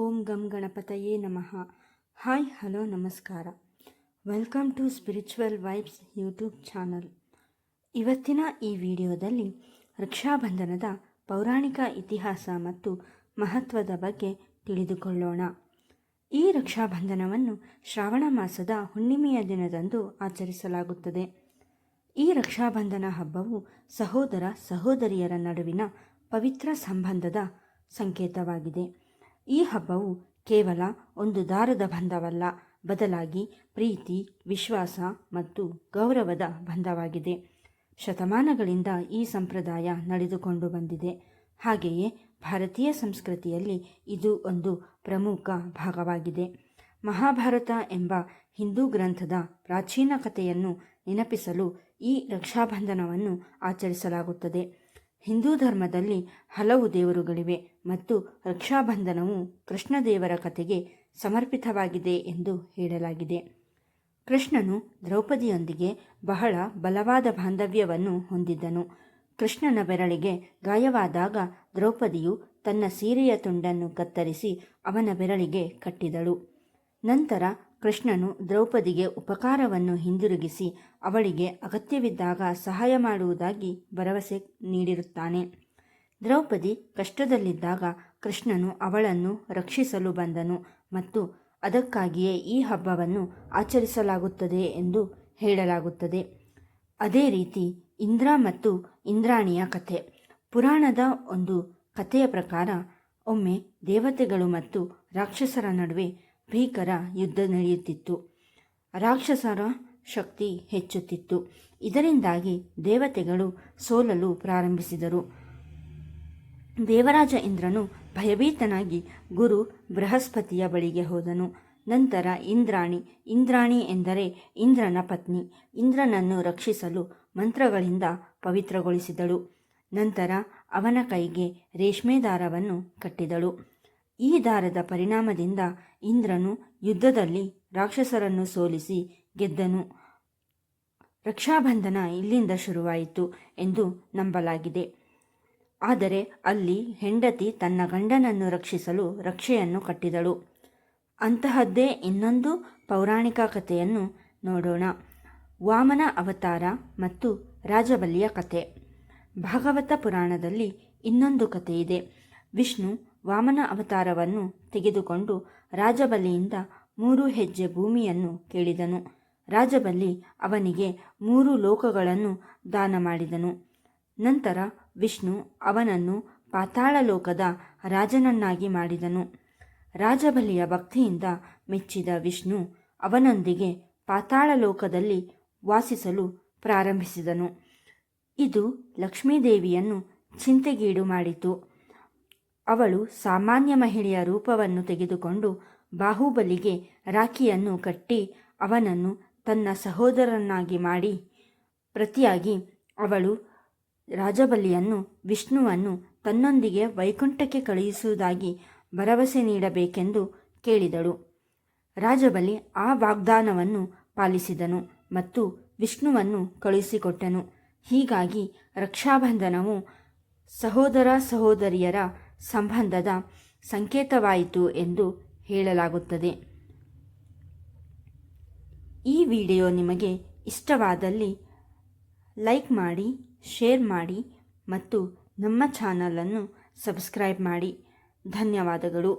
ಓಂ ಗಂ ಗಣಪತಯೇ ನಮಃ. ಹಾಯ್ ಹಲೋ ನಮಸ್ಕಾರ. Welcome to spiritual vibes YouTube channel. ಇವತ್ತಿನ ಈ ವಿಡಿಯೋದಲ್ಲಿ ರಕ್ಷಾಬಂಧನದ ಪೌರಾಣಿಕ ಇತಿಹಾಸ ಮತ್ತು ಮಹತ್ವದ ಬಗ್ಗೆ ತಿಳಿದುಕೊಳ್ಳೋಣ. ಈ ರಕ್ಷಾಬಂಧನವನ್ನು ಶ್ರಾವಣ ಮಾಸದ ಹುಣ್ಣಿಮೆಯ ದಿನದಂದು ಆಚರಿಸಲಾಗುತ್ತದೆ. ಈ ರಕ್ಷಾಬಂಧನ ಹಬ್ಬವು ಸಹೋದರ ಸಹೋದರಿಯರ ನಡುವಿನ ಪವಿತ್ರ ಸಂಬಂಧದ ಸಂಕೇತವಾಗಿದೆ. ಈ ಹಬ್ಬವು ಕೇವಲ ಒಂದು ದಾರದ ಬಂಧವಲ್ಲ, ಬದಲಾಗಿ ಪ್ರೀತಿ, ವಿಶ್ವಾಸ ಮತ್ತು ಗೌರವದ ಬಂಧವಾಗಿದೆ. ಶತಮಾನಗಳಿಂದ ಈ ಸಂಪ್ರದಾಯ ನಡೆದುಕೊಂಡು ಬಂದಿದೆ. ಹಾಗೆಯೇ ಭಾರತೀಯ ಸಂಸ್ಕೃತಿಯಲ್ಲಿ ಇದು ಒಂದು ಪ್ರಮುಖ ಭಾಗವಾಗಿದೆ. ಮಹಾಭಾರತ ಎಂಬ ಹಿಂದೂ ಗ್ರಂಥದ ಪ್ರಾಚೀನ ಕಥೆಯನ್ನು ನೆನಪಿಸಲು ಈ ರಕ್ಷಾಬಂಧನವನ್ನು ಆಚರಿಸಲಾಗುತ್ತದೆ. ಹಿಂದೂ ಧರ್ಮದಲ್ಲಿ ಹಲವು ದೇವರುಗಳಿವೆ ಮತ್ತು ರಕ್ಷಾಬಂಧನವು ಕೃಷ್ಣದೇವರ ಕಥೆಗೆ ಸಮರ್ಪಿತವಾಗಿದೆ ಎಂದು ಹೇಳಲಾಗಿದೆ. ಕೃಷ್ಣನು ದ್ರೌಪದಿಯೊಂದಿಗೆ ಬಹಳ ಬಲವಾದ ಬಾಂಧವ್ಯವನ್ನು ಹೊಂದಿದ್ದನು. ಕೃಷ್ಣನ ಬೆರಳಿಗೆ ಗಾಯವಾದಾಗ ದ್ರೌಪದಿಯು ತನ್ನ ಸೀರೆಯ ತುಂಡನ್ನು ಕತ್ತರಿಸಿ ಅವನ ಬೆರಳಿಗೆ ಕಟ್ಟಿದಳು. ನಂತರ ಕೃಷ್ಣನು ದ್ರೌಪದಿಗೆ ಉಪಕಾರವನ್ನು ಹಿಂದಿರುಗಿಸಿ ಅವಳಿಗೆ ಅಗತ್ಯವಿದ್ದಾಗ ಸಹಾಯ ಮಾಡುವುದಾಗಿ ಭರವಸೆ ನೀಡಿರುತ್ತಾನೆ. ದ್ರೌಪದಿ ಕಷ್ಟದಲ್ಲಿದ್ದಾಗ ಕೃಷ್ಣನು ಅವಳನ್ನು ರಕ್ಷಿಸಲು ಬಂದನು ಮತ್ತು ಅದಕ್ಕಾಗಿಯೇ ಈ ಹಬ್ಬವನ್ನು ಆಚರಿಸಲಾಗುತ್ತದೆ ಎಂದು ಹೇಳಲಾಗುತ್ತದೆ. ಅದೇ ರೀತಿ ಇಂದ್ರ ಮತ್ತು ಇಂದ್ರಾಣಿಯ ಕಥೆ. ಪುರಾಣದ ಒಂದು ಕಥೆಯ ಪ್ರಕಾರ ಒಮ್ಮೆ ದೇವತೆಗಳು ಮತ್ತು ರಾಕ್ಷಸರ ನಡುವೆ ಭೀಕರ ಯುದ್ಧ ನಡೆಯುತ್ತಿತ್ತು. ರಾಕ್ಷಸರ ಶಕ್ತಿ ಹೆಚ್ಚುತ್ತಿತ್ತು. ಇದರಿಂದಾಗಿ ದೇವತೆಗಳು ಸೋಲಲು ಪ್ರಾರಂಭಿಸಿದರು. ದೇವರಾಜ ಇಂದ್ರನು ಭಯಭೀತನಾಗಿ ಗುರು ಬೃಹಸ್ಪತಿಯ ಬಳಿಗೆ ಹೋದನು. ನಂತರ ಇಂದ್ರಾಣಿ ಎಂದರೆ ಇಂದ್ರನ ಪತ್ನಿ, ಇಂದ್ರನನ್ನು ರಕ್ಷಿಸಲು ಮಂತ್ರಗಳಿಂದ ಪವಿತ್ರಗೊಳಿಸಿದಳು. ನಂತರ ಅವನ ಕೈಗೆ ರೇಷ್ಮೆ ದಾರವನ್ನು ಕಟ್ಟಿದಳು. ಈ ದಾರದ ಪರಿಣಾಮದಿಂದ ಇಂದ್ರನು ಯುದ್ಧದಲ್ಲಿ ರಾಕ್ಷಸರನ್ನು ಸೋಲಿಸಿ ಗೆದ್ದನು. ರಕ್ಷಾಬಂಧನ ಇಲ್ಲಿಂದ ಶುರುವಾಯಿತು ಎಂದು ನಂಬಲಾಗಿದೆ. ಆದರೆ ಅಲ್ಲಿ ಹೆಂಡತಿ ತನ್ನ ಗಂಡನನ್ನು ರಕ್ಷಿಸಲು ರಕ್ಷೆಯನ್ನು ಕಟ್ಟಿದಳು. ಅಂತಹದ್ದೇ ಇನ್ನೊಂದು ಪೌರಾಣಿಕ ಕಥೆಯನ್ನು ನೋಡೋಣ. ವಾಮನ ಅವತಾರ ಮತ್ತು ರಾಜಬಲಿಯ ಕಥೆ. ಭಾಗವತ ಪುರಾಣದಲ್ಲಿ ಇನ್ನೊಂದು ಕಥೆಯಿದೆ. ವಿಷ್ಣು ವಾಮನ ಅವತಾರವನ್ನು ತೆಗೆದುಕೊಂಡು ರಾಜಬಲಿಯಿಂದ 3 ಹೆಜ್ಜೆ ಭೂಮಿಯನ್ನು ಕೇಳಿದನು. ರಾಜಬಲಿ ಅವನಿಗೆ 3 ಲೋಕಗಳನ್ನು ದಾನ ಮಾಡಿದನು. ನಂತರ ವಿಷ್ಣು ಅವನನ್ನು ಪಾತಾಳ ಲೋಕದ ರಾಜನನ್ನಾಗಿ ಮಾಡಿದನು. ರಾಜಬಲಿಯ ಭಕ್ತಿಯಿಂದ ಮೆಚ್ಚಿದ ವಿಷ್ಣು ಅವನೊಂದಿಗೆ ಪಾತಾಳ ಲೋಕದಲ್ಲಿ ವಾಸಿಸಲು ಪ್ರಾರಂಭಿಸಿದನು. ಇದು ಲಕ್ಷ್ಮೀದೇವಿಯನ್ನು ಚಿಂತೆಗೀಡು ಮಾಡಿತು. ಅವಳು ಸಾಮಾನ್ಯ ಮಹಿಳೆಯ ರೂಪವನ್ನು ತೆಗೆದುಕೊಂಡು ಬಾಹುಬಲಿಗೆ ರಾಖಿಯನ್ನು ಕಟ್ಟಿ ಅವನನ್ನು ತನ್ನ ಸಹೋದರನಾಗಿ ಮಾಡಿ ಪ್ರತಿಯಾಗಿ ಅವಳು ರಾಜಬಲಿಯನ್ನು ವಿಷ್ಣುವನ್ನು ತನ್ನೊಂದಿಗೆ ವೈಕುಂಠಕ್ಕೆ ಕಳುಹಿಸುವುದಾಗಿ ಭರವಸೆ ನೀಡಬೇಕೆಂದು ಕೇಳಿದಳು. ರಾಜಬಲಿ ಆ ವಾಗ್ದಾನವನ್ನು ಪಾಲಿಸಿದನು ಮತ್ತು ವಿಷ್ಣುವನ್ನು ಕಳುಹಿಸಿಕೊಟ್ಟನು. ಹೀಗಾಗಿ ರಕ್ಷಾಬಂಧನವು ಸಹೋದರ ಸಹೋದರಿಯರ ಸಂಬಂಧದ ಸಂಕೇತವಾಯಿತು ಎಂದು ಹೇಳಲಾಗುತ್ತದೆ. ಈ ವಿಡಿಯೋ ನಿಮಗೆ ಇಷ್ಟವಾದಲ್ಲಿ ಲೈಕ್ ಮಾಡಿ, ಶೇರ್ ಮಾಡಿ ಮತ್ತು ನಮ್ಮ ಚಾನಲನ್ನು ಸಬ್ಸ್ಕ್ರೈಬ್ ಮಾಡಿ. ಧನ್ಯವಾದಗಳು.